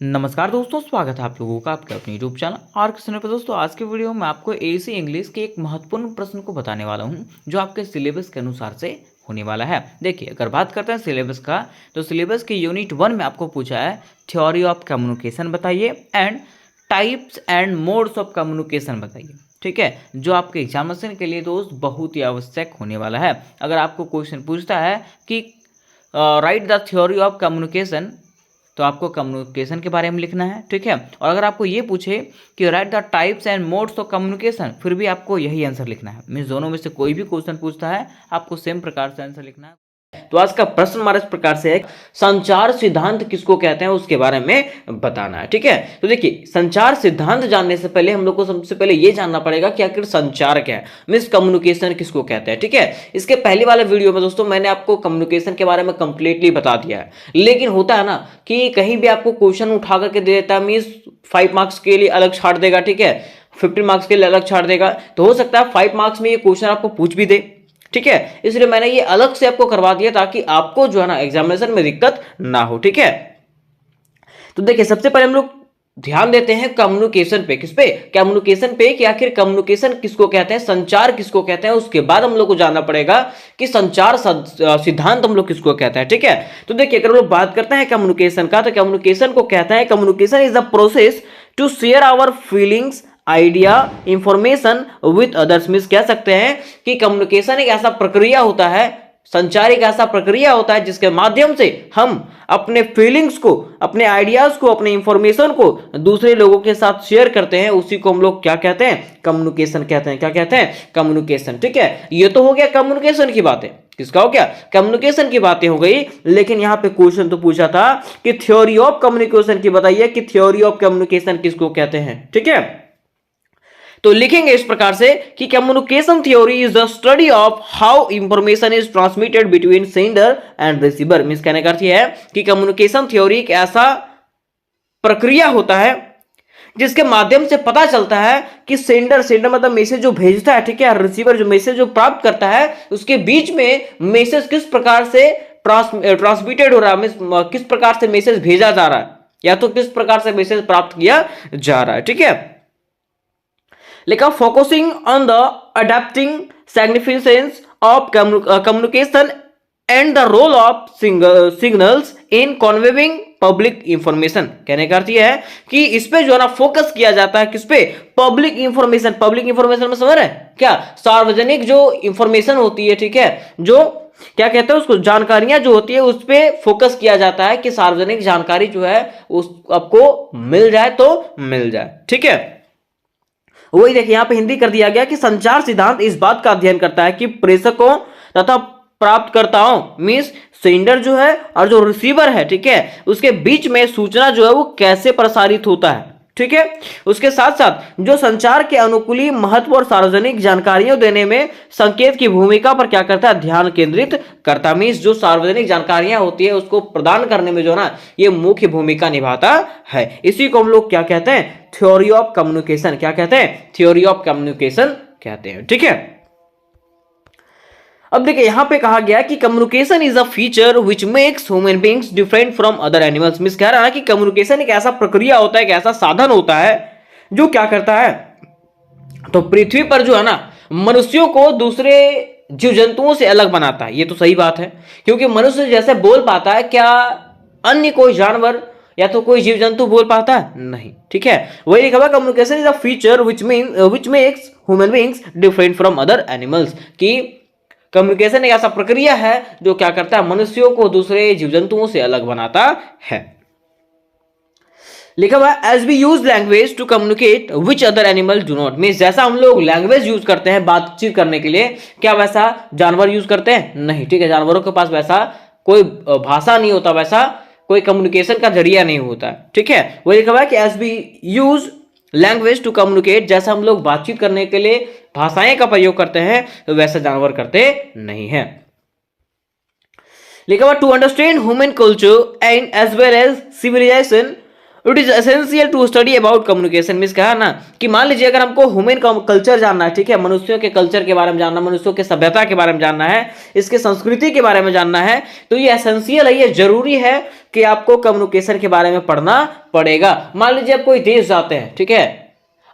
नमस्कार दोस्तों, स्वागत है आप लोगों का आपके अपने यूट्यूब चैनल आर के चैनल पर। दोस्तों आज के वीडियो में आपको एसी इंग्लिश के एक महत्वपूर्ण प्रश्न को बताने वाला हूं जो आपके सिलेबस के अनुसार से होने वाला है। देखिए, अगर बात करते हैं सिलेबस का, तो सिलेबस के यूनिट 1 में आपको पूछा है थ्योरी ऑफ कम्युनिकेशन बताइए and types and modes of communication बताइए। ठीक है, जो आपके एग्जामिनेशन के लिए दोस्त बहुत ही आवश्यक होने वाला है। अगर आपको क्वेश्चन पूछता है कि right the theory of communication, तो आपको कम्युनिकेशन के बारे में लिखना है। ठीक है, और अगर आपको ये पूछे कि right the types and modes of communication, फिर भी आपको यही आंसर लिखना है। मीन्स दोनों में से कोई भी क्वेश्चन पूछता है आपको सेम प्रकार से आंसर लिखना है। तो आज का प्रश्न हमारे इस प्रकार से है, संचार सिद्धांत किसको कहते हैं उसके बारे में बताना है। ठीक है, तो देखिए, संचार सिद्धांत जानने से पहले हम लोग को सबसे पहले ये जानना पड़ेगा कि आखिर संचार क्या है, मीन्स कम्युनिकेशन किसको कहते हैं। ठीक है, इसके पहले वाले वीडियो में दोस्तों मैंने आपको कम्युनिकेशन के बारे में कंप्लीटली बता दिया है, लेकिन होता है ना कि कहीं भी आपको क्वेश्चन उठा करके दे देता है, मीन्स 5 मार्क्स के लिए अलग छाड़ देगा, ठीक है, 15 मार्क्स के लिए अलग छाड़ देगा। तो हो सकता है 5 मार्क्स में ये क्वेश्चन आपको पूछ भी दे। ठीक है, इसलिए मैंने ये अलग से आपको करवा दिया ताकि आपको जो है ना एग्जामिनेशन में दिक्कत ना हो। ठीक है, तो देखिए, सबसे पहले हम लोग ध्यान देते हैं कम्युनिकेशन पे। किस पे? कम्युनिकेशन पे, कि आखिर कम्युनिकेशन किसको कहते हैं, संचार किसको कहते हैं। उसके बाद हम लोग को जानना पड़ेगा कि संचार सिद्धांत हम लोग किसको कहते हैं। ठीक है, तो देखिए, अगर हम लोग बात करते हैं कम्युनिकेशन का, तो कम्युनिकेशन को कहते हैं, communication is the process to share our feelings, idea, information with others. Means कह सकते हैं कि कम्युनिकेशन एक ऐसा प्रक्रिया होता है, संचार एक ऐसा प्रक्रिया होता है जिसके माध्यम से हम अपने फीलिंग्स को, अपने आइडियाज को, अपने इंफॉर्मेशन को दूसरे लोगों के साथ शेयर करते हैं। उसी को हम लोग क्या कहते हैं? कम्युनिकेशन कहते हैं। क्या कहते हैं? कम्युनिकेशन। ठीक है, ये तो हो गया कम्युनिकेशन की बातें। किसका हो गया? कम्युनिकेशन की बातें हो गई। लेकिन यहां पे क्वेश्चन तो पूछा था कि थ्योरी ऑफ कम्युनिकेशन की बताइए, कि थ्योरी ऑफ कम्युनिकेशन किसको कहते हैं। ठीक है, तो लिखेंगे इस प्रकार से कि communication theory is the study of how information is transmitted between sender and receiver. Means कहने का अर्थ है कि कम्युनिकेशन थ्योरी एक ऐसा प्रक्रिया होता है जिसके माध्यम से पता चलता है कि सेंडर मतलब मैसेज जो भेजता है, ठीक है, रिसीवर जो मैसेज जो प्राप्त करता है, उसके बीच में मैसेज किस प्रकार से ट्रांसमिटेड हो रहा है, किस प्रकार से मैसेज भेजा जा रहा है, या तो किस प्रकार से मैसेज प्राप्त किया जा रहा है। ठीक है, लेकिन focusing on the adapting significance of communication and the role of signals in conveying public information. कहने का अर्थ यह है कि इस पे जो है ना फोकस किया जाता है। किस पे? Public information. पब्लिक इंफॉर्मेशन में समझ रहे हैं क्या? सार्वजनिक जो इंफॉर्मेशन होती है, ठीक है, जो क्या कहते हैं उसको, जानकारियां जो होती है, उस पे फोकस किया जाता है कि सार्वजनिक जानकारी जो है उस आपको मिल जाए तो मिल जाए। ठीक है, वही देखिए, यहां पे हिंदी कर दिया गया कि संचार सिद्धांत इस बात का अध्ययन करता है कि प्रेषकों तथा प्राप्तकर्ताओं, मींस सेंडर जो है और जो रिसीवर है, ठीक है, उसके बीच में सूचना जो है वो कैसे प्रसारित होता है। ठीक है, उसके साथ साथ जो संचार के अनुकूली महत्व और सार्वजनिक जानकारियों देने में संकेत की भूमिका पर क्या करता है? ध्यान केंद्रित करता। मींस जो सार्वजनिक जानकारियां होती है उसको प्रदान करने में जो है ना ये मुख्य भूमिका निभाता है। इसी को हम लोग क्या कहते हैं? Theory of communication. क्या कहते हैं? थ्योरी ऑफ कम्युनिकेशन कहते हैं। ठीक है, अब देखिए, यहां पे कहा गया कि communication is a feature which makes human beings different from other animals. Means कह रहा है कि कम्युनिकेशन एक ऐसा प्रक्रिया होता है, एक ऐसा साधन होता है जो क्या करता है, तो पृथ्वी पर जो है ना मनुष्यों को दूसरे जीव जंतुओं से अलग बनाता है। ये तो सही बात है, क्योंकि मनुष्य जैसे बोल पाता है, क्या अन्य कोई जानवर या तो कोई जीव जंतु बोल पाता है? नहीं। ठीक है, वही लिखा हुआ communication is a feature which makes human beings different from other animals. कि कम्युनिकेशन एक ऐसा प्रक्रिया है जो क्या करता है? मनुष्यों को दूसरे जीव जंतुओं से अलग बनाता है। लिखा हुआ as we use language to communicate which other animal do not. Mean जैसा हम लोग लैंग्वेज यूज करते हैं बातचीत करने के लिए, क्या वैसा जानवर यूज करते हैं? नहीं। ठीक है, जानवरों के पास वैसा कोई भाषा नहीं होता, वैसा कोई कम्युनिकेशन का जरिया नहीं होता। ठीक है, वो लिखा हुआ है कि as we use language to communicate, जैसा हम लोग बातचीत करने के लिए भाषाएं का प्रयोग करते हैं वैसा जानवर करते नहीं है। लिखा हुआ to understand human culture and as well as civilisation it is essential to study about communication. Means कहा ना कि मान लीजिए अगर हमको ह्यूमन कल्चर जानना है, ठीक है, मनुष्यों के कल्चर के बारे में जानना, मनुष्यों के सभ्यता के बारे में जानना है, इसके संस्कृति के बारे में जानना है, तो ये एसेंशियल है, ये जरूरी है कि आपको कम्युनिकेशन के बारे में पढ़ना पड़ेगा। मान लीजिए आप कोई देश जाते हैं, ठीक है,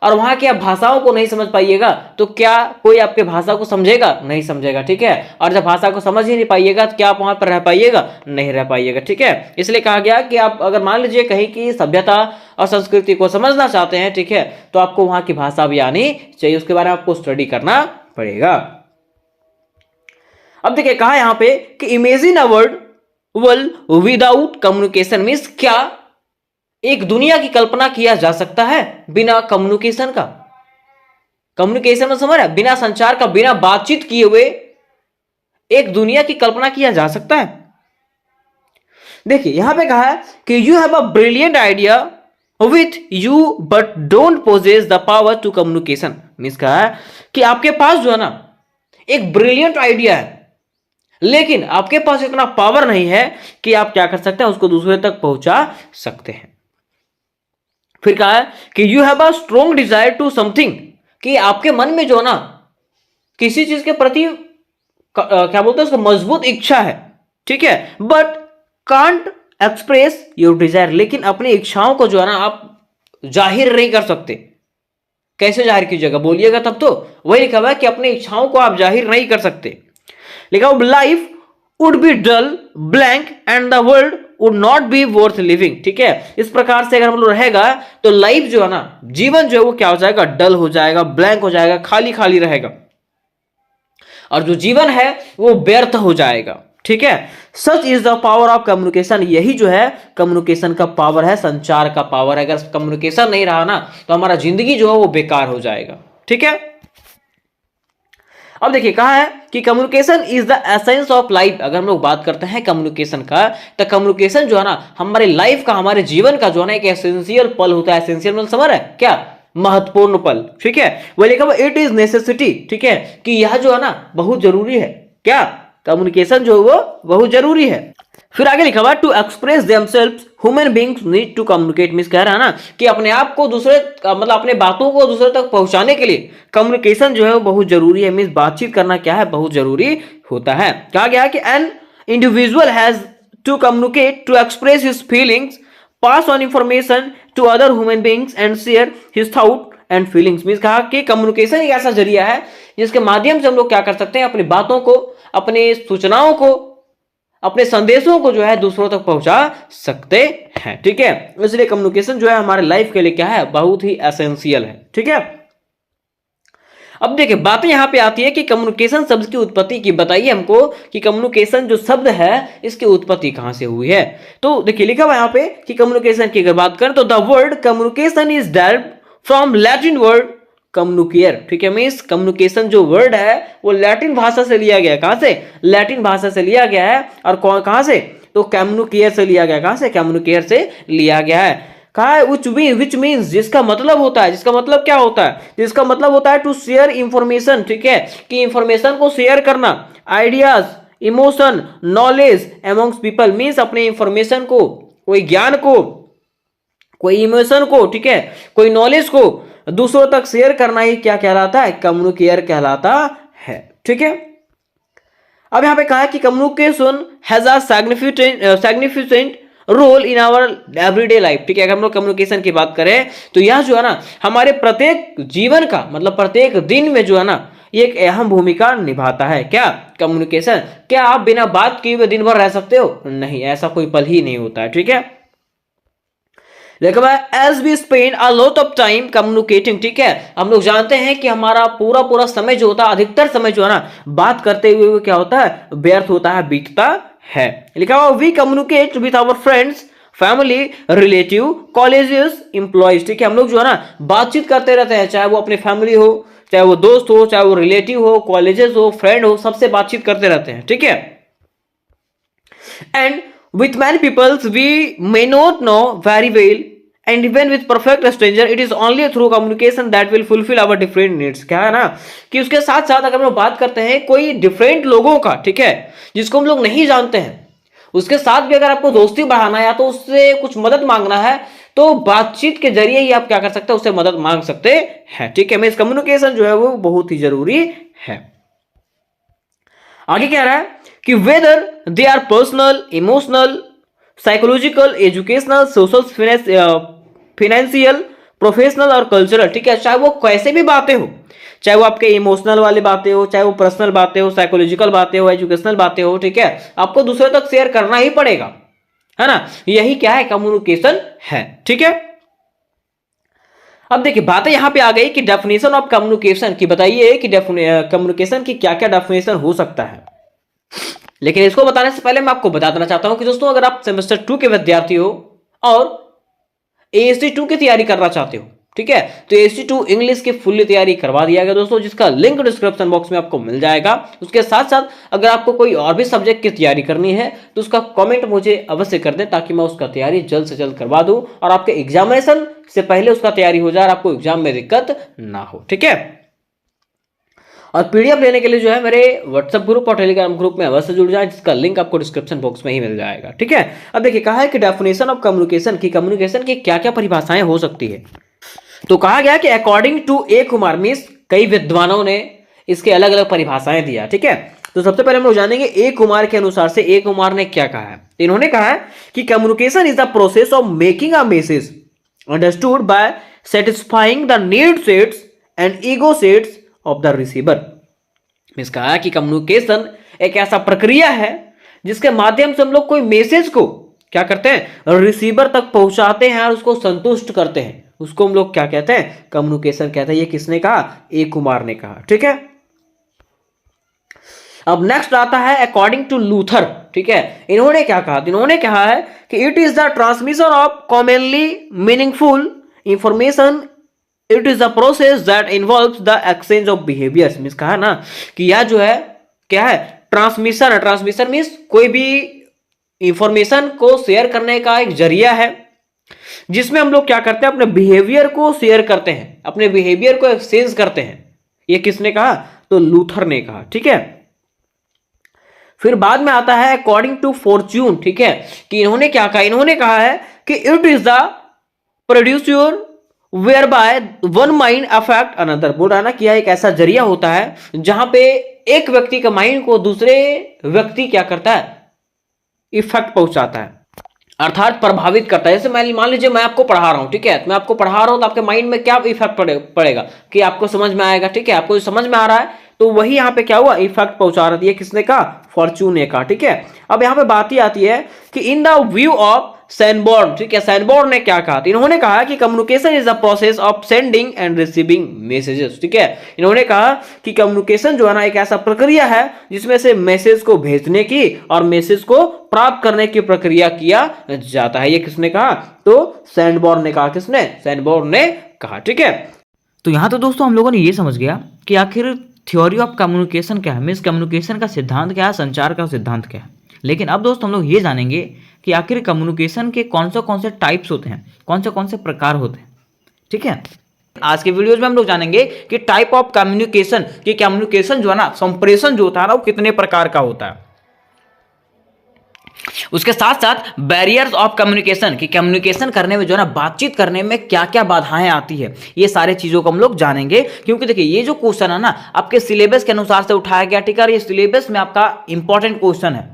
और वहां की आप भाषाओं को नहीं समझ पाइएगा तो क्या कोई आपके भाषा को समझेगा? नहीं समझेगा, ठीक है। और जब भाषा को समझ ही नहीं पाइएगा तो क्या आप वहां पर रह पाइएगा? नहीं रह पाइएगा, ठीक है। इसलिए कहा गया कि आप अगर मान लीजिए कहीं की सभ्यता और संस्कृति को समझना चाहते हैं, ठीक है, तो आपको वहां की भाषा भी आनी चाहिए, उसके बारे में आपको स्टडी करना पड़ेगा। अब देखिए कहा यहां पे कि imagine a world without communication. Means क्या एक दुनिया की कल्पना किया जा सकता है बिना कम्युनिकेशन का? कम्युनिकेशन में समझ रहे हैं, बिना संचार का, बिना बातचीत किए हुए एक दुनिया की कल्पना किया जा सकता है? देखिए यहां पे कहा है कि you have a brilliant idea with you but don't possess the power to communication. Means कहा है कि आपके पास जो है ना एक ब्रिलियंट आइडिया है, लेकिन आपके पास इतना पावर नहीं है कि आप क्या कर सकते हैं, उसको दूसरे तक पहुंचा सकते हैं। फिर कहा है कि you have a strong desire to something, कि आपके मन में जो ना किसी चीज के प्रति क्या बोलते हैं उसको मजबूत इच्छा है, ठीक है, but can't express your desire. लेकिन अपनी इच्छाओं को जो है ना आप जाहिर नहीं कर सकते। कैसे जाहिर कीजिएगा? बोलिएगा तब तो। वही लिखा हुआ है कि अपनी इच्छाओं को आप जाहिर नहीं कर सकते। लिखा हुआ life would be dull blank and the world would not be worth living, ठीक है। इस प्रकार से अगर हम लोग रहेगा तो लाइफ जो है ना, जीवन जो है वो क्या हो जाएगा? डल हो जाएगा, ब्लैंक हो जाएगा, खाली खाली रहेगा, और जो जीवन है वो व्यर्थ हो जाएगा, ठीक है। Such is the power of communication. यही जो है कम्युनिकेशन का पावर है, संचार का पावर है। अगर कम्युनिकेशन नहीं रहा ना तो हमारा जिंदगी जो है वो बेकार हो जाएगा, ठीक है। अब देखिए कहा है कि communication is the essence of life. अगर हम लोग बात करते हैं कम्युनिकेशन का, तो कम्युनिकेशन जो है ना हमारे लाइफ का, हमारे जीवन का जो है ना एक एसेंशियल पल होता है। एसेंशियल मतलब समझ रहे हैं क्या? महत्वपूर्ण पल, ठीक है। वो लिखा हुआ इट इज नेसेसिटी, ठीक है, कि यह जो है ना बहुत जरूरी है। क्या? कम्युनिकेशन जो है वो बहुत जरूरी है। फिर आगे लिखा हुआ to express themselves human beings need to communicate. Means कह रहा है ना कि अपने आप को दूसरे मतलब अपने बातों को दूसरे तक पहुंचाने के लिए कम्युनिकेशन जो है वो बहुत जरूरी है। मींस बातचीत करना क्या है? बहुत जरूरी होता है। कहा गया कि an individual has to communicate to express his feelings, pass on information to other human beings and share his thought and feelings. Means कहा कि कम्युनिकेशन एक ऐसा जरिया है जिसके माध्यम से हम लोग क्या कर सकते हैं? अपनी बातों को, अपनी सूचनाओं को, अपने संदेशों को जो है दूसरों तक पहुंचा सकते हैं, ठीक है। इसलिए कम्युनिकेशन जो है हमारे लाइफ के लिए क्या है? बहुत ही एसेंशियल है, ठीक है। अब देखिए बातें यहां पे आती है कि कम्युनिकेशन शब्द की उत्पत्ति की बताइए हमको कि कम्युनिकेशन जो शब्द है इसकी उत्पत्ति कहां से हुई है। तो देखिए लिखा हुआ यहां पे कि कम्युनिकेशन की अगर बात करें तो the word communication is derived from Latin word communicare, ठीक है। मींस कम्युनिकेशन जो वर्ड है वो लैटिन भाषा से लिया गया। कहां से? लैटिन भाषा से लिया गया है। और कहां से? तो कम्युनिकेयर से लिया गया। कहां से? कम्युनिकेयर से लिया गया है। कहा है विच मीन्स, जिसका मतलब होता है, जिसका मतलब क्या होता है? जिसका मतलब होता है टू शेयर इंफॉर्मेशन, ठीक है, कि इंफॉर्मेशन को शेयर करना, ideas, emotion, knowledge amongst people. Means अपने इंफॉर्मेशन को, कोई ज्ञान को, कोई इमोशन को, ठीक है, कोई नॉलेज को दूसरों तक शेयर करना ही क्या कहलाता है? कम्युनिकेयर कहलाता है, ठीक है। अब यहां पे कहा है कि communication has a significant role in our everyday life, ठीक है। अगर हम लोग कम्युनिकेशन की बात करें तो यह जो है ना हमारे प्रत्येक जीवन का मतलब प्रत्येक दिन में जो है ना ये एक अहम भूमिका निभाता है। क्या? कम्युनिकेशन। क्या आप बिना बात किए हुए दिन भर रह सकते हो? नहीं, ऐसा कोई पल ही नहीं होता है, ठीक है। As we spend a lot of time communicating, ठीक है, हम लोग जानते हैं कि हमारा पूरा समय जो होता है, अधिकतर समय जो है ना बात करते हुए क्या होता है? व्यर्थ होता है, बीतता है। लिखा हुआ we communicate with our friends, family, relative, colleagues, employees, ठीक है। हम लोग जो है ना बातचीत करते रहते हैं, चाहे वो अपनी फैमिली हो, चाहे वो दोस्त हो, चाहे वो रिलेटिव हो, कॉलेजेस हो, फ्रेंड हो, सबसे बातचीत करते रहते हैं, ठीक है। And with many peoples we may not know very well, and even with perfect stranger it is only through communication that will fulfill our different needs। क्या है ना कि उसके साथ साथ अगर हम लोग बात करते हैं कोई डिफरेंट लोगों का, ठीक है, जिसको हम लोग नहीं जानते हैं, उसके साथ भी अगर आपको दोस्ती बढ़ाना है या तो उससे कुछ मदद मांगना है तो बातचीत के जरिए ही आप क्या कर सकते हैं, उससे मदद मांग सकते हैं। ठीक है, मिस कम्युनिकेशन जो है वो बहुत ही जरूरी है। आगे कह रहा है कि whether they are personal, emotional, psychological, educational, social, financial, professional और कल्चरल। ठीक है, चाहे वो कैसे भी बातें हो, चाहे वो आपके इमोशनल वाली बातें हो, चाहे वो पर्सनल बातें हो, साइकोलॉजिकल बातें हो, एजुकेशनल बातें हो, ठीक है, आपको दूसरे तक शेयर करना ही पड़ेगा, है ना। यही क्या है, कम्युनिकेशन है। ठीक है, अब देखिए बातें यहां पे आ गई कि डेफिनेशन ऑफ कम्युनिकेशन की बताइए कि कम्युनिकेशन की क्या क्या डेफिनेशन हो सकता है। लेकिन इसको बताने से पहले मैं आपको बता देना चाहता हूं कि दोस्तों अगर आप सेमेस्टर 2 के विद्यार्थी हो और एएसटी 2 की तैयारी करना चाहते हो, ठीक है, तो एएसटी 2 इंग्लिश की फुल्ली तैयारी करवा दिया गया दोस्तों, जिसका लिंक डिस्क्रिप्शन बॉक्स में आपको मिल जाएगा। उसके साथ साथ अगर आपको कोई और भी सब्जेक्ट की तैयारी करनी है तो उसका कमेंट मुझे अवश्य कर दें, ताकि मैं उसका तैयारी जल्द से जल्द करवा दूं और आपके एग्जामिनेशन से पहले उसका तैयारी हो जाए और आपको एग्जाम में दिक्कत ना हो। ठीक है, और पीडीएफ लेने के लिए जो है मेरे व्हाट्सएप ग्रुप और टेलीग्राम ग्रुप में अवश्य जुड़ जाएं, जिसका लिंक आपको डिस्क्रिप्शन बॉक्स में ही मिल जाएगा। ठीक है, अब देखिए कहा है कि डेफिनेशन ऑफ कम्युनिकेशन की क्या क्या परिभाषाएं हो सकती है। तो कहा गया कि according to A Kumar, means कई विद्वानों ने इसके अलग अलग परिभाषाएं दिया। ठीक है, तो सबसे पहले हम लोग जानेंगे ए कुमार के अनुसार से ए कुमार ने क्या कहा है। इन्होंने कहा है कि communication is the process of making a message understood by satisfying the need sets and ego sets of the receiver. Means कहा है कि कम्युनिकेशन एक ऐसा प्रक्रिया है जिसके माध्यम से हम लोग कोई मैसेज को क्या करते हैं, रिसीवर तक पहुंचाते हैं और उसको संतुष्ट करते हैं। उसको हम लोग क्या कहते हैं, कम्युनिकेशन कहते हैं। ये किसने कहा, ए कुमार ने कहा। ठीक है, अब नेक्स्ट आता है अकॉर्डिंग टू लूथर। ठीक है, इन्होंने क्या कहा, इन्होंने कहा है कि it is the transmission of commonly meaningful information, it is the process that involves the exchange of behaviours. Means कहा ना कि यह जो है क्या है, ट्रांसमिशन है। ट्रांसमिशन मींस कोई भी इंफॉर्मेशन को शेयर करने का एक जरिया है, जिसमें हम लोग क्या करते हैं, अपने बिहेवियर को शेयर करते हैं, अपने बिहेवियर को एक्सचेंज करते हैं। ये किसने कहा, तो लूथर ने कहा। ठीक है, फिर बाद में आता है अकॉर्डिंग टू फॉर्च्यून। ठीक है, कि इन्होंने क्या कहा, इन्होंने कहा है कि it is the producer whereby one mind affect another. बोल रहा है ना कि यह एक ऐसा जरिया होता है जहां पे एक व्यक्ति का माइंड को दूसरे व्यक्ति क्या करता है, इफेक्ट पहुंचाता है, अर्थात प्रभावित करता है। जैसे मैं मान लीजिए मैं आपको पढ़ा रहा हूं, ठीक है, मैं आपको पढ़ा रहा हूं तो आपके माइंड में क्या इफेक्ट पड़ेगा कि आपको समझ में आएगा। ठीक है, आपको समझ में आ रहा है तो वही यहां पे क्या हुआ, इफेक्ट पहुंचा रहा है। किसने कहा, फॉर्च्यून ने कहा। ठीक है, अब यहां पे बात ही आती है कि इन द व्यू ऑफ सैनबोर्न। ठीक है, सैनबोर्न ने क्या कहा, इन्होंने कहा कि communication is the process of sending end receiving messages. ठीक है, इन्होंने कहा कि कम्युनिकेशन जो है ना एक ऐसा प्रक्रिया है जिसमें से मैसेज को भेजने की और मैसेज को प्राप्त करने की प्रक्रिया किया जाता है। ये किसने कहा, तो सैनबोर्न ने कहा। किसने, सैनबोर्न ने कहा। ठीक है, तो यहां तो दोस्तों हम लोगों ने ये समझ गया कि आखिर थ्योरी ऑफ कम्युनिकेशन क्या है, मीन्स कम्युनिकेशन का सिद्धांत क्या है, संचार का सिद्धांत क्या है। लेकिन अब दोस्तों हम लोग ये जानेंगे कि आखिर कम्युनिकेशन के कौन से टाइप्स होते हैं, कौन से प्रकार होते हैं। ठीक है, आज के वीडियोज में हम लोग जानेंगे कि टाइप ऑफ कम्युनिकेशन, कि कम्युनिकेशन जो है ना, संप्रेषण जो होता है ना, वो कितने प्रकार का होता है। उसके साथ साथ बैरियर्स ऑफ कम्युनिकेशन, कि कम्युनिकेशन करने में जो है ना, बातचीत करने में क्या क्या बाधाएं आती है, ये सारे चीजों को हम लोग जानेंगे। क्योंकि देखिए ये जो क्वेश्चन है ना, आपके सिलेबस के अनुसार से उठाया गया। ठीक है, ये सिलेबस में आपका इंपॉर्टेंट क्वेश्चन है।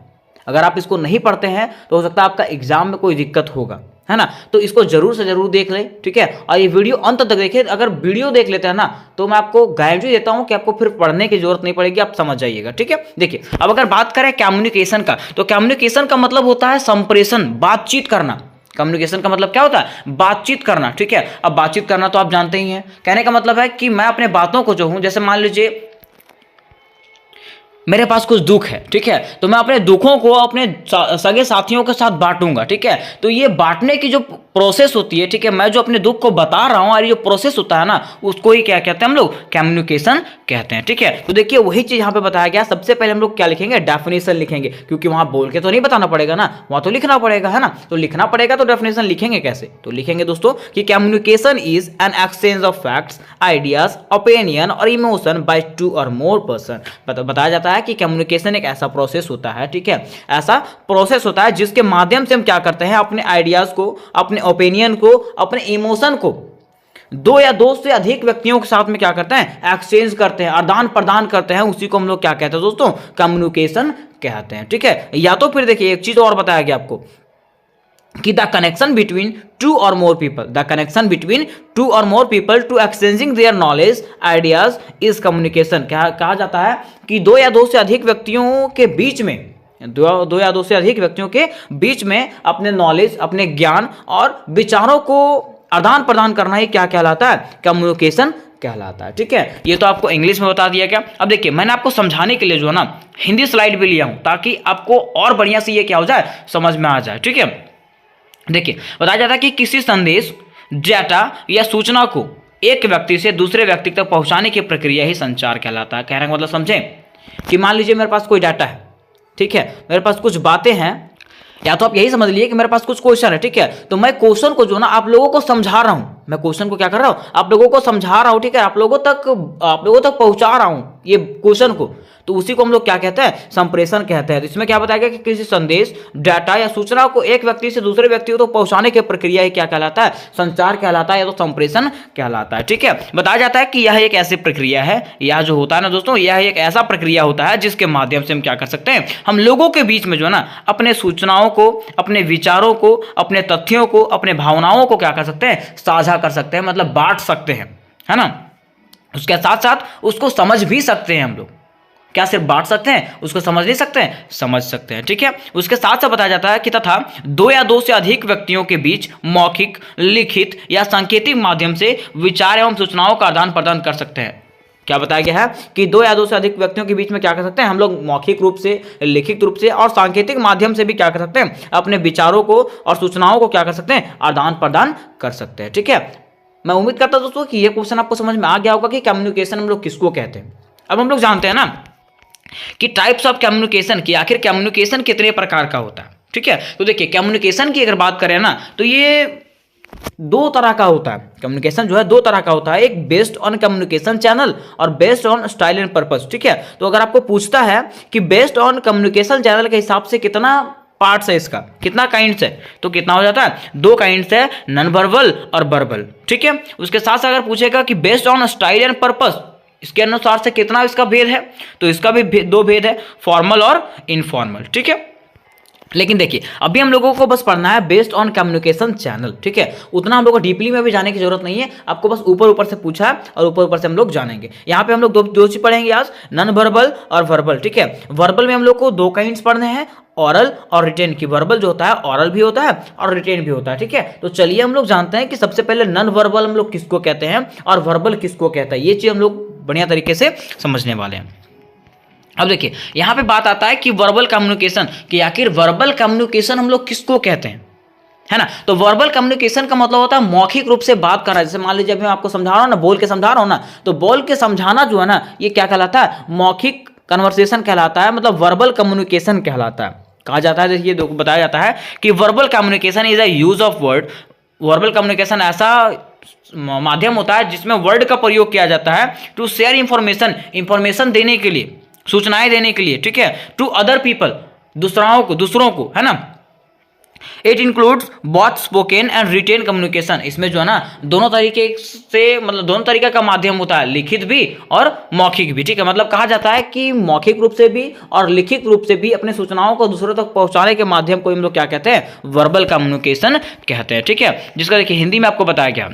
अगर आप इसको नहीं पढ़ते हैं तो हो सकता है आपका एग्जाम में कोई दिक्कत होगा, है ना। तो इसको जरूर से जरूर देख लें। ठीक है, और ये वीडियो अंत तक देखें। अगर वीडियो देख लेते हैं ना तो मैं आपको गारंटी देता हूं कि आपको फिर पढ़ने की जरूरत नहीं पड़ेगी, आप समझ जाइएगा। ठीक है, देखिए अब अगर बात करें कम्युनिकेशन का, तो कम्युनिकेशन का मतलब होता है संप्रेषण, बातचीत करना। कम्युनिकेशन का मतलब क्या होता है, बातचीत करना। ठीक है, अब बातचीत करना तो आप जानते ही हैं, कहने का मतलब है कि मैं अपने बातों को जो हूं, जैसे मान लीजिए मेरे पास कुछ दुख है, ठीक है, तो मैं अपने दुखों को अपने सगे साथियों के साथ बांटूंगा। ठीक है, तो ये बांटने की जो प्रोसेस होती है, ठीक है, मैं जो अपने दुख को बता रहा हूं और ये जो प्रोसेस होता है ना, उसको ही क्या कहते हैं हम लोग, कम्युनिकेशन कहते हैं। ठीक है, तो देखिए वही चीज यहां पे बताया गया। सबसे पहले हम लोग क्या लिखेंगे, डेफिनेशन लिखेंगे, क्योंकि वहां बोल के तो नहीं बताना पड़ेगा ना, वहां तो लिखना पड़ेगा, है ना। तो लिखना पड़ेगा तो डेफिनेशन लिखेंगे कैसे, तो लिखेंगे दोस्तों कि communication is an exchange of facts, ideas, opinion और emotion by two or more person. बताया जाता बताया कि कम्युनिकेशन एक ऐसा प्रोसेस होता है, ठीक है, ऐसा प्रोसेस होता है जिसके माध्यम से हम क्या करते हैं, अपने आइडियाज को, अपने ओपिनियन को, अपने इमोशन को दो या दो से अधिक व्यक्तियों के साथ में क्या करते हैं, एक्सचेंज करते हैं, आदान प्रदान करते हैं। उसी को हम लोग क्या कहते हैं दोस्तों, कम्युनिकेशन कहते हैं, ठीक है। या तो फिर देखिए एक चीज और बताया गया आपको कि the connection between two or more people, the connection between two or more people to exchanging their knowledge ideas is communication. क्या कहा जाता है कि दो या दो से अधिक व्यक्तियों के बीच में, दो या दो से अधिक व्यक्तियों के बीच में अपने नॉलेज, अपने ज्ञान और विचारों को आदान प्रदान करना ही क्या कहलाता है, कम्युनिकेशन कहलाता है, ठीक है। ये तो आपको इंग्लिश में बता दिया गया। अब देखिए मैंने आपको समझाने के लिए जो है ना हिंदी स्लाइड भी लिया हूं ताकि आपको और बढ़िया से ये क्या हो जाए, समझ में आ जाए, ठीक है। देखिए बताया जाता है कि किसी संदेश, डाटा या सूचना को एक व्यक्ति से दूसरे व्यक्ति तक पहुंचाने की प्रक्रिया ही संचार कहलाता है। कहने का मतलब समझें कि मान लीजिए मेरे पास कोई डाटा है, ठीक है, मेरे पास कुछ बातें हैं, या तो आप यही समझ लीजिए कि मेरे पास कुछ क्वेश्चन है, ठीक है, तो मैं क्वेश्चन को जो ना आप लोगों को समझा रहा हूं, मैं क्वेश्चन को क्या कर रहा हूं, आप लोगों को समझा रहा हूं, ठीक है, आप लोगों तक पहुंचा रहा हूं ये क्वेश्चन को, तो उसी को हम लोग क्या कहते हैं, संप्रेषण कहते हैं। तो इसमें क्या बताया गया कि किसी संदेश, डाटा या सूचना को एक व्यक्ति से दूसरे व्यक्ति को पहुंचाने की प्रक्रिया ही क्या कहलाता है, संचार कहलाता है या तो संप्रेषण कहलाता है, ठीक है। बताया जाता है कि यह एक ऐसी प्रक्रिया है, यह जो होता है ना दोस्तों, यह एक ऐसा प्रक्रिया होता है जिसके माध्यम से हम क्या कर सकते हैं, हम लोगों के बीच में जो है ना अपने सूचनाओं को, अपने विचारों को, अपने तथ्यों को, अपने भावनाओं को क्या कर सकते हैं, साझा कर सकते हैं, मतलब बांट सकते हैं, है ना। उसके साथ साथ उसको समझ भी सकते हैं हम लोग, क्या सिर्फ बांट सकते हैं, उसको समझ नहीं सकते हैं, समझ सकते हैं, ठीक है। उसके साथ साथ बताया जाता है कि तथा दो या दो से अधिक व्यक्तियों के बीच मौखिक, लिखित या सांकेतिक माध्यम से विचार एवं सूचनाओं का आदान प्रदान कर सकते हैं। क्या बताया गया है कि दो या दो से अधिक व्यक्तियों के बीच में क्या कर सकते हैं, हम लोग मौखिक रूप से, लिखित रूप से और सांकेतिक माध्यम से भी क्या कर सकते हैं, अपने विचारों को और सूचनाओं को क्या कर सकते हैं, आदान प्रदान कर सकते हैं, ठीक है। मैं उम्मीद करता हूं दोस्तों कि ये क्वेश्चन आपको समझ में आ गया होगा कि कम्युनिकेशन हम लोग किसको कहते हैं। अब हम लोग जानते हैं ना कि टाइप्स ऑफ कम्युनिकेशन की, आखिर कम्युनिकेशन कितने प्रकार का होता है, ठीक है। तो देखिए कम्युनिकेशन की अगर बात करें ना तो ये दो तरह का होता है, कम्युनिकेशन जो है दो तरह का होता है, एक बेस्ड ऑन कम्युनिकेशन चैनल और based on style and purpose, ठीक है। तो अगर आपको पूछता है कि बेस्ड ऑन कम्युनिकेशन चैनल के हिसाब से कितना पार्ट्स है, इसका कितना काइंड्स है, तो कितना हो जाता है, दो काइंड्स है, नॉन वर्बल और वर्बल, ठीक है। उसके साथ साथ अगर पूछेगा कि based on style and purpose, इसके अनुसार से कितना इसका भेद है, तो इसका भी दो भेद है, फॉर्मल और इनफॉर्मल, ठीक है। लेकिन देखिए अभी हम लोगों को बस पढ़ना है बेस्ड ऑन कम्युनिकेशन चैनल, ठीक है, उतना हम लोग को डीपली में भी जाने की जरूरत नहीं है, आपको बस ऊपर ऊपर से पूछा है और ऊपर ऊपर से हम लोग जानेंगे। यहाँ पे हम लोग दो चीज पढ़ेंगे आज, नॉन वर्बल और वर्बल, ठीक है। वर्बल में हम लोग को दो काइंड्स पढ़ने हैं, ऑरल और रिटेन की। वर्बल जो होता है ऑरल भी होता है और रिटेन भी होता है, ठीक है। तो चलिए हम लोग जानते हैं कि सबसे पहले नॉन वर्बल हम लोग किसको कहते हैं और वर्बल किसको कहता है, ये चीज हम लोग बढ़िया तरीके से समझने वाले हैं। अब देखिए यहां पे बात आता है कि वर्बल कम्युनिकेशन, कि आखिर वर्बल कम्युनिकेशन हम लोग किसको कहते हैं, है ना। तो वर्बल कम्युनिकेशन का मतलब होता है मौखिक रूप से बात कर रहा है। जैसे मान लीजिए अभी मैं आपको समझा रहा हूं ना, बोल के समझा रहा हूं ना, तो बोल के समझाना जो है ना ये क्या कहलाता है, मौखिक कन्वर्सेशन कहलाता है, मतलब वर्बल कम्युनिकेशन कहलाता है। कहा जाता है, देखिए बताया जाता है कि verbal communication is a use of word. Verbal communication ऐसा माध्यम होता है जिसमें वर्ड का प्रयोग किया जाता है टू शेयर इंफॉर्मेशन देने के लिए, सूचनाएं देने के लिए, ठीक है, टू अदर पीपल, दूसरों को, है ना। It includes both spoken and written communication. इसमें जो है ना दोनों तरीके से, मतलब दोनों तरीके का माध्यम होता है, लिखित भी और मौखिक भी, ठीक है। मतलब कहा जाता है कि मौखिक रूप से भी और लिखित रूप से भी अपने सूचनाओं को दूसरों तक पहुंचाने के माध्यम को हम लोग क्या कहते हैं, वर्बल कम्युनिकेशन कहते हैं, ठीक है। जिसका देखिए हिंदी में आपको बताया गया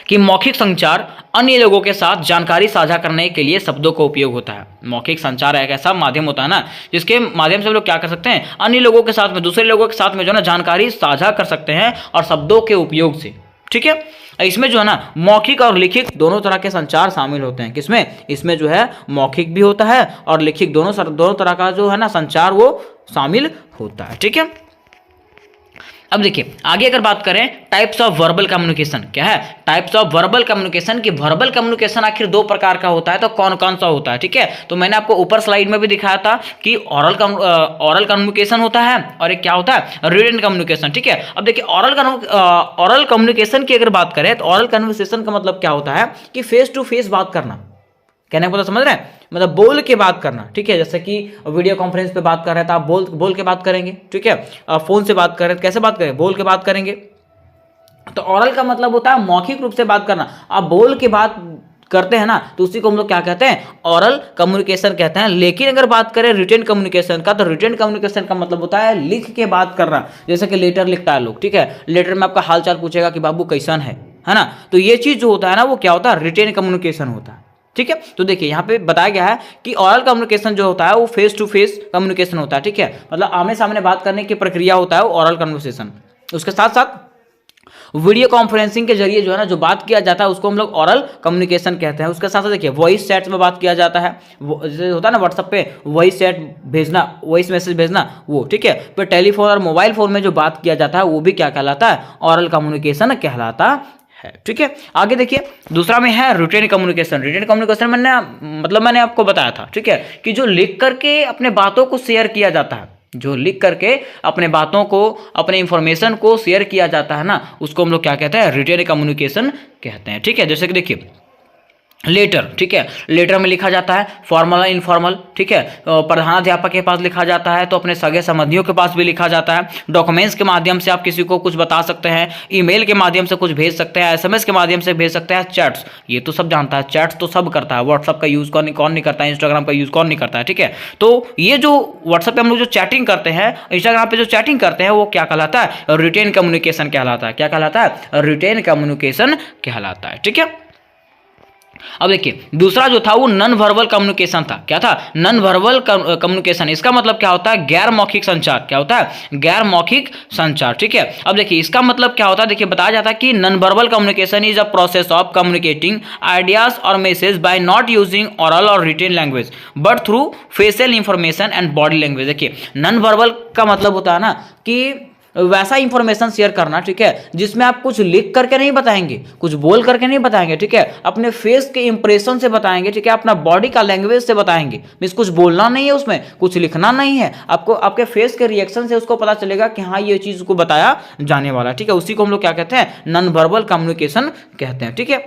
कि मौखिक संचार अन्य लोगों के साथ जानकारी साझा करने के लिए शब्दों का उपयोग होता है। मौखिक संचार एक ऐसा माध्यम होता है ना जिसके माध्यम से हम लोग क्या कर सकते हैं, अन्य लोगों के साथ में, दूसरे लोगों के साथ में जो है ना जानकारी साझा कर सकते हैं और शब्दों के उपयोग से, ठीक है। इसमें जो है ना मौखिक और लिखित दोनों तरह के संचार शामिल होते हैं। किसमें, इसमें जो है मौखिक भी होता है और लिखित, दोनों तरह का जो है ना संचार वो शामिल होता है, ठीक है। अब देखिए आगे अगर बात करें टाइप्स ऑफ वर्बल कम्युनिकेशन, क्या है टाइप्स ऑफ वर्बल कम्युनिकेशन, की वर्बल कम्युनिकेशन आखिर दो प्रकार का होता है, तो कौन कौन सा होता है, ठीक है। तो मैंने आपको ऊपर स्लाइड में भी दिखाया था कि ऑरल कम्युनिकेशन होता है और एक क्या होता है, रिटन कम्युनिकेशन, ठीक है। अब देखिए ऑरल कम्युनिकेशन की अगर बात करें तो ऑरल कन्वर्सेशन का मतलब क्या होता है कि फेस टू फेस बात करना, कहने का मतलब समझ रहे हैं, मतलब बोल के बात करना, ठीक है। जैसे कि वीडियो कॉन्फ्रेंस पे बात कर रहे हैं तो आप बोल के बात करेंगे, ठीक है। फोन से बात कर रहे हैं कैसे बात करें, बोल के बात करेंगे। तो ऑरल का मतलब होता है मौखिक रूप से बात करना। आप बोल के बात करते हैं ना, तो उसी को हम लोग क्या कहते हैं, ऑरल कम्युनिकेशन कहते हैं। लेकिन अगर बात करें रिटेन कम्युनिकेशन का, तो रिटेन कम्युनिकेशन का मतलब होता है लिख के बात करना। जैसे कि लेटर लिखता है लोग, ठीक है, लेटर में आपका हाल चाल पूछेगा कि बाबू कैसन है ना। तो ये चीज जो होता है ना, वो क्या होता है, रिटेन कम्युनिकेशन होता है, ठीक है। तो देखिए यहाँ पे बताया गया है कि ऑरल कम्युनिकेशन जो होता है वो फेस टू फेस कम्युनिकेशन होता है, ठीक है। मतलब आमने सामने बात करने की प्रक्रिया होता है वो ऑरल कन्वर्सेशन। उसके साथ साथ वीडियो कॉन्फ्रेंसिंग के जरिए जो है ना, जो बात किया जाता है उसको हम लोग ऑरल कम्युनिकेशन कहते हैं। उसके साथ साथ देखिए वॉइस चैट्स में बात किया जाता है, जैसे होता है ना व्हाट्सएप पे वॉइस चैट भेजना, वॉइस मैसेज भेजना, वो ठीक है। फिर टेलीफोन और मोबाइल फोन में जो बात किया जाता है वो भी क्या कहलाता है, ऑरल कम्युनिकेशन कहलाता है, ठीक है। आगे देखिए दूसरा में है रिटेन कम्युनिकेशन। रिटेन कम्युनिकेशन मैंने आपको बताया था, ठीक है, कि जो लिख करके अपने बातों को शेयर किया जाता है, जो लिख करके अपने बातों को, अपने इंफॉर्मेशन को शेयर किया जाता है ना, उसको हम लोग क्या कहते हैं, रिटेन कम्युनिकेशन कहते हैं, ठीक है। जैसे कि देखिए लेटर, ठीक है, लेटर में लिखा जाता है फॉर्मल और इनफॉर्मल, ठीक है। प्रधानाध्यापक के पास लिखा जाता है, तो अपने सगे संबंधियों के पास भी लिखा जाता है। डॉक्यूमेंट्स के माध्यम से आप किसी को कुछ बता सकते हैं, ईमेल के माध्यम से कुछ भेज सकते हैं, एसएमएस के माध्यम से भेज सकते हैं, चैट्स ये तो सब जानता है, चैट्स तो सब करता है। व्हाट्सअप का यूज कौन नहीं करता है, इंस्टाग्राम का यूज कौन नहीं करता है, ठीक है। तो ये जो व्हाट्सएप पे हम लोग जो चैटिंग करते हैं, इंस्टाग्राम पे जो चैटिंग करते हैं, वो क्या कहलाता है, रिटेन कम्युनिकेशन कहलाता है। क्या कहलाता है, रिटेन कम्युनिकेशन कहलाता है, ठीक है। अब देखिए दूसरा जो था वो नॉन वर्बल कम्युनिकेशन था। क्या था, नॉन वर्बल कम्युनिकेशन। इसका मतलब क्या होता है, गैर मौखिक संचार। क्या होता है, गैर मौखिक संचार, ठीक है। अब देखिए इसका मतलब क्या होता है, देखिए बताया जाता है कि non verbal communication is a process of communicating ideas और message by not using oral और written language but through facial information and body language. देखिए नॉन वर्बल का मतलब होता है ना कि वैसा इंफॉर्मेशन शेयर करना, ठीक है, जिसमें आप कुछ लिख करके नहीं बताएंगे, कुछ बोल करके नहीं बताएंगे, ठीक है, अपने फेस के इंप्रेशन से बताएंगे, ठीक है, अपना बॉडी का लैंग्वेज से बताएंगे। मींस कुछ बोलना नहीं है, उसमें कुछ लिखना नहीं है, आपको आपके फेस के रिएक्शन से उसको पता चलेगा कि हाँ ये चीज को बताया जाने वाला, ठीक है। उसी को हम लोग क्या कहते हैं, नॉन वर्बल कम्युनिकेशन कहते हैं, ठीक है।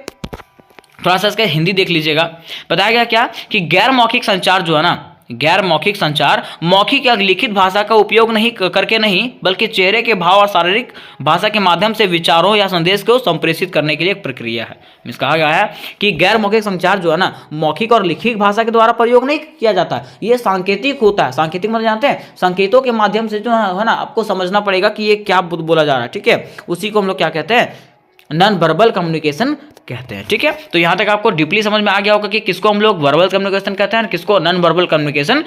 थोड़ा सा इसका हिंदी देख लीजिएगा। बताया गया क्या कि गैर मौखिक संचार जो है ना, गैर मौखिक संचार मौखिक या लिखित भाषा का उपयोग नहीं करके नहीं, बल्कि चेहरे के भाव और शारीरिक भाषा के माध्यम से विचारों या संदेश को संप्रेषित करने के लिए एक प्रक्रिया है। मीन्स कहा गया है कि गैर मौखिक संचार जो है ना, मौखिक और लिखित भाषा के द्वारा प्रयोग नहीं किया जाता है, ये सांकेतिक होता है। सांकेतिक मतलब जानते हैं, संकेतों के माध्यम से जो है ना, आपको समझना पड़ेगा कि ये क्या बोला जा रहा है, ठीक है। उसी को हम लोग क्या कहते हैं, नॉन वर्बल कम्युनिकेशन कहते हैं, ठीक है। तो यहां तक आपको डीपली समझ में आ गया होगा कि किसको हम लोग वर्बल कम्युनिकेशन कहते हैं, किसको नॉन वर्बल कम्युनिकेशन